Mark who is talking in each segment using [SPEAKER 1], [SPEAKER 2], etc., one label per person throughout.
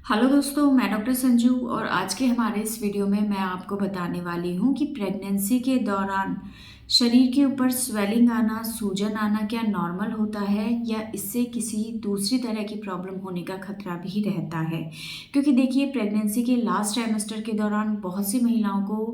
[SPEAKER 1] Hello दोस्तों, मैं doctor Sanju और आज के हमारे इस वीडियो में मैं आपको बताने वाली हूँ कि प्रेगनेंसी के दौरान शरीर के ऊपर स्वेलिंग आना, सूजन आना क्या नॉर्मल होता है या इससे किसी दूसरी तरह की प्रॉब्लम होने का खतरा भी रहता है। क्योंकि देखिए, प्रेगनेंसी के लास्ट ट्राइमेस्टर के दौरान बहुत सी महिलाओं को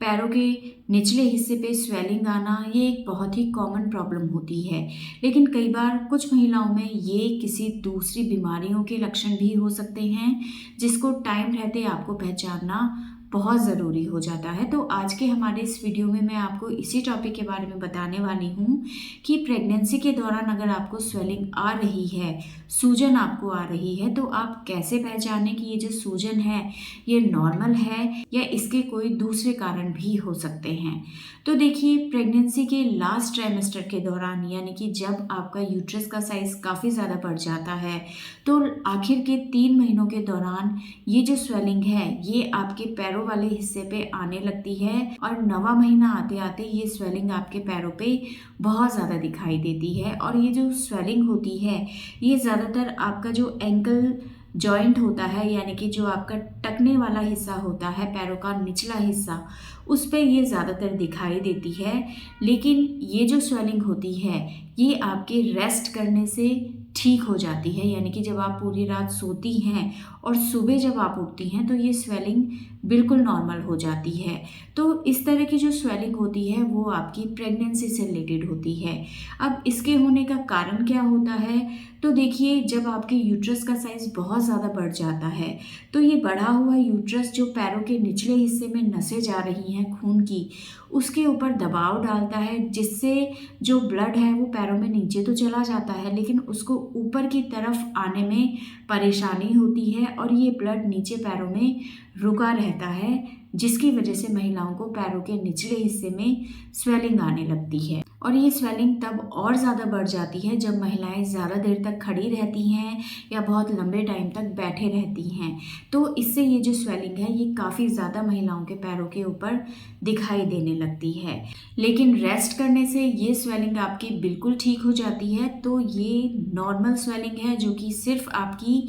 [SPEAKER 1] पैरों के निचले हिस्से पे स्वेलिंग आना ये एक बहुत ही कॉमन प्रॉब्लम होती है। लेकिन कई बार कुछ महिलाओं में ये किसी दूसरी बीमारियों के लक्षण भी हो सकते हैं, जिसको टाइम रहते आपको पहचानना बहुत ज़रूरी हो जाता है। तो आज के हमारे इस वीडियो में मैं आपको इसी टॉपिक के बारे में बताने वाली हूँ कि प्रेगनेंसी के दौरान अगर आपको स्वेलिंग आ रही है, सूजन आपको आ रही है, तो आप कैसे पहचानें कि ये जो सूजन है ये नॉर्मल है या इसके कोई दूसरे कारण भी हो सकते हैं। तो देखिए, प्रेगनेंसी के लास्ट ट्राइमेस्टर के दौरान यानी कि जब आपका यूट्रस का साइज़ काफ़ी ज़्यादा बढ़ जाता है, तो आखिर के 3 महीनों के दौरान ये जो स्वेलिंग है ये आपके पैरों वाले हिस्से पे आने लगती है और 9वां महीना आते आते ये स्वेलिंग आपके पैरों पे बहुत ज़्यादा दिखाई देती है। और ये जो स्वेलिंग होती है ये ज़्यादातर आपका जो एंकल जॉइंट होता है यानी कि जो आपका टकने वाला हिस्सा होता है, पैरों का निचला हिस्सा, उस पे ये ज़्यादातर दिखाई देती है। लेकिन ये जो स्वेलिंग होती है ये आपके रेस्ट करने से ठीक हो जाती है, यानी कि जब आप पूरी रात सोती हैं और सुबह जब आप उठती हैं तो ये स्वेलिंग बिल्कुल नॉर्मल हो जाती है। तो इस तरह की जो स्वेलिंग होती है वो आपकी प्रेगनेंसी से रिलेटेड होती है। अब इसके होने का कारण क्या होता है? तो देखिए, जब आपके यूट्रस का साइज़ बहुत ज़्यादा बढ़ जाता है तो ये बढ़ा हुआ यूट्रस जो पैरों के निचले हिस्से में नसें जा रही हैं खून की, उसके ऊपर दबाव डालता है, जिससे जो ब्लड है वो पैरों में नीचे तो चला जाता है लेकिन उसको ऊपर की तरफ आने में परेशानी होती है और ये ब्लड नीचे पैरों में रुका रहता है, जिसकी वजह से महिलाओं को पैरों के निचले हिस्से में स्वेलिंग आने लगती है। और ये स्वेलिंग तब और ज़्यादा बढ़ जाती है जब महिलाएं ज़्यादा देर तक खड़ी रहती हैं या बहुत लंबे टाइम तक बैठे रहती हैं। तो इससे ये जो स्वेलिंग है ये काफ़ी ज़्यादा महिलाओं के पैरों के ऊपर दिखाई देने लगती है। लेकिन रेस्ट करने से ये स्वेलिंग आपकी बिल्कुल ठीक हो जाती है। तो ये नॉर्मल स्वेलिंग है जो कि सिर्फ आपकी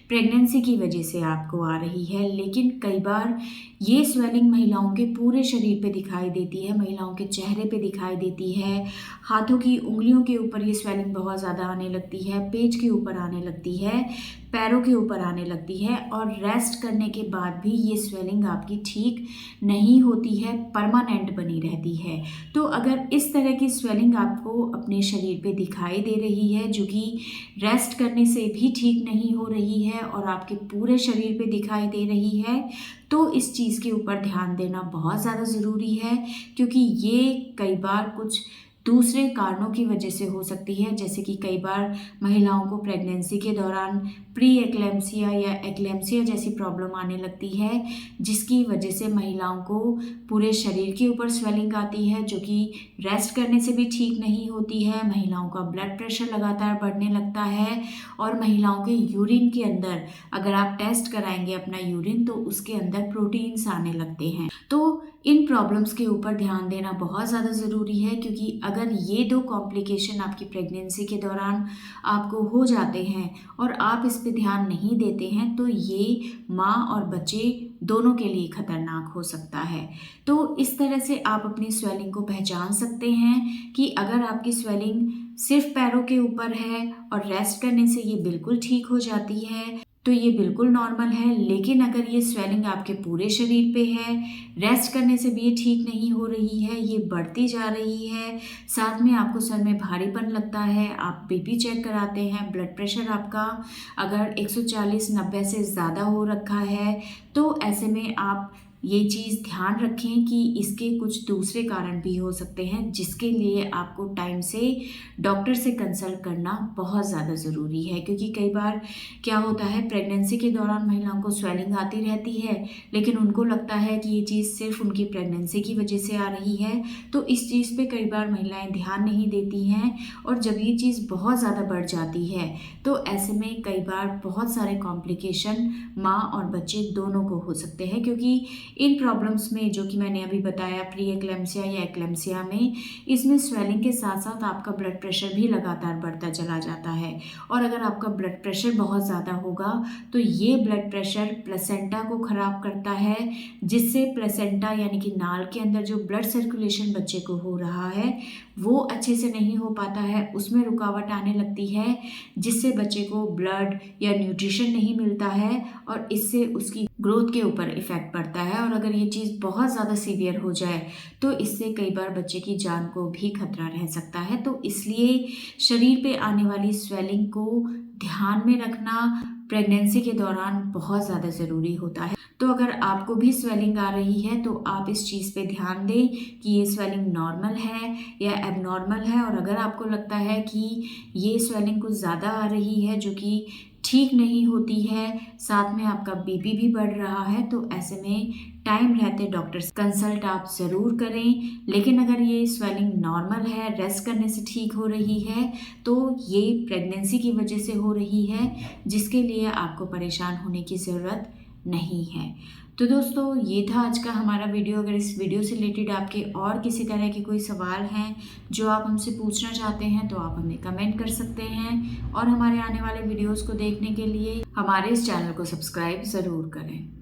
[SPEAKER 1] प्रेगनेंसी की वजह से आपको आ रही है। लेकिन कई बार ये स्वेलिंग महिलाओं के पूरे शरीर पे दिखाई देती है, महिलाओं के चेहरे पे दिखाई देती है, हाथों की उंगलियों के ऊपर ये स्वेलिंग बहुत ज़्यादा आने लगती है, पेट के ऊपर आने लगती है, पैरों के ऊपर आने लगती है और रेस्ट करने के बाद भी ये स्वेलिंग आपकी ठीक नहीं होती है, परमानेंट बनी रहती है। तो अगर इस तरह की स्वेलिंग आपको अपने शरीर पे दिखाई दे रही है जो कि रेस्ट करने से भी ठीक नहीं हो रही है और आपके पूरे शरीर पे दिखाई दे रही है, तो इस चीज़ के ऊपर ध्यान देना बहुत ज़्यादा ज़रूरी है। क्योंकि ये कई बार कुछ दूसरे कारणों की वजह से हो सकती है, जैसे कि कई बार महिलाओं को प्रेगनेंसी के दौरान प्री एक्लेम्सिया या एक्लेम्सिया जैसी प्रॉब्लम आने लगती है, जिसकी वजह से महिलाओं को पूरे शरीर के ऊपर स्वेलिंग आती है जो कि रेस्ट करने से भी ठीक नहीं होती है। महिलाओं का ब्लड प्रेशर लगातार बढ़ने लगता है और महिलाओं के यूरिन के अंदर, अगर आप टेस्ट कराएंगे अपना यूरिन, तो उसके अंदर प्रोटीन्स आने लगते हैं। तो इन प्रॉब्लम्स के ऊपर ध्यान देना बहुत ज़्यादा ज़रूरी है, क्योंकि अगर ये 2 कॉम्प्लिकेशन आपकी प्रेगनेंसी के दौरान आपको हो जाते हैं और आप इस पे ध्यान नहीं देते हैं तो ये माँ और बच्चे दोनों के लिए खतरनाक हो सकता है। तो इस तरह से आप अपनी स्वेलिंग को पहचान सकते हैं कि अगर आपकी स्वेलिंग सिर्फ पैरों के ऊपर है और रेस्ट करने से ये बिल्कुल ठीक हो जाती है तो ये बिल्कुल नॉर्मल है। लेकिन अगर ये स्वेलिंग आपके पूरे शरीर पे है, रेस्ट करने से भी ये ठीक नहीं हो रही है, ये बढ़ती जा रही है, साथ में आपको सर में भारीपन लगता है, आप बीपी चेक कराते हैं, ब्लड प्रेशर आपका अगर 140/90 से ज़्यादा हो रखा है, तो ऐसे में आप ये चीज़ ध्यान रखें कि इसके कुछ दूसरे कारण भी हो सकते हैं, जिसके लिए आपको टाइम से डॉक्टर से कंसल्ट करना बहुत ज़्यादा ज़रूरी है। क्योंकि कई बार क्या होता है, प्रेगनेंसी के दौरान महिलाओं को स्वेलिंग आती रहती है लेकिन उनको लगता है कि ये चीज़ सिर्फ उनकी प्रेगनेंसी की वजह से आ रही है। तो इस चीज़ पे कई बार महिलाएं ध्यान नहीं देती हैं और जब ये चीज़ बहुत ज़्यादा बढ़ जाती है तो ऐसे में कई बार बहुत सारे कॉम्प्लिकेशन माँ और बच्चे दोनों को हो सकते हैं। क्योंकि इन प्रॉब्लम्स में जो कि मैंने अभी बताया प्री एक्लेम्सिया या एक्लेम्सिया में, इसमें स्वेलिंग के साथ साथ आपका ब्लड प्रेशर भी लगातार बढ़ता चला जाता है। और अगर आपका ब्लड प्रेशर बहुत ज़्यादा होगा तो ये ब्लड प्रेशर प्लेसेंटा को ख़राब करता है, जिससे प्लेसेंटा यानी कि नाल के अंदर जो ब्लड सर्कुलेशन बच्चे को हो रहा है वो अच्छे से नहीं हो पाता है, उसमें रुकावट आने लगती है, जिससे बच्चे को ब्लड या न्यूट्रिशन नहीं मिलता है और इससे उसकी ग्रोथ के ऊपर इफ़ेक्ट पड़ता है। और अगर ये चीज़ बहुत ज़्यादा सीवियर हो जाए तो इससे कई बार बच्चे की जान को भी खतरा रह सकता है। तो इसलिए शरीर पे आने वाली स्वेलिंग को ध्यान में रखना प्रेगनेंसी के दौरान बहुत ज़्यादा ज़रूरी होता है। तो अगर आपको भी स्वेलिंग आ रही है तो आप इस चीज़ पे ध्यान दें कि ये स्वेलिंग नॉर्मल है या एबनॉर्मल है। और अगर आपको लगता है कि ये स्वेलिंग कुछ ज़्यादा आ रही है जो कि ठीक नहीं होती है, साथ में आपका बीपी भी बढ़ रहा है, तो ऐसे में टाइम रहते डॉक्टर से कंसल्ट आप ज़रूर करें। लेकिन अगर ये स्वेलिंग नॉर्मल है, रेस्ट करने से ठीक हो रही है, तो ये प्रेगनेंसी की वजह से हो रही है, जिसके लिए आपको परेशान होने की ज़रूरत नहीं है। तो दोस्तों ये था आज का हमारा वीडियो। अगर इस वीडियो से रिलेटेड आपके और किसी तरह के कोई सवाल हैं जो आप हमसे पूछना चाहते हैं तो आप हमें कमेंट कर सकते हैं, और हमारे आने वाले वीडियोस को देखने के लिए हमारे इस चैनल को सब्सक्राइब ज़रूर करें।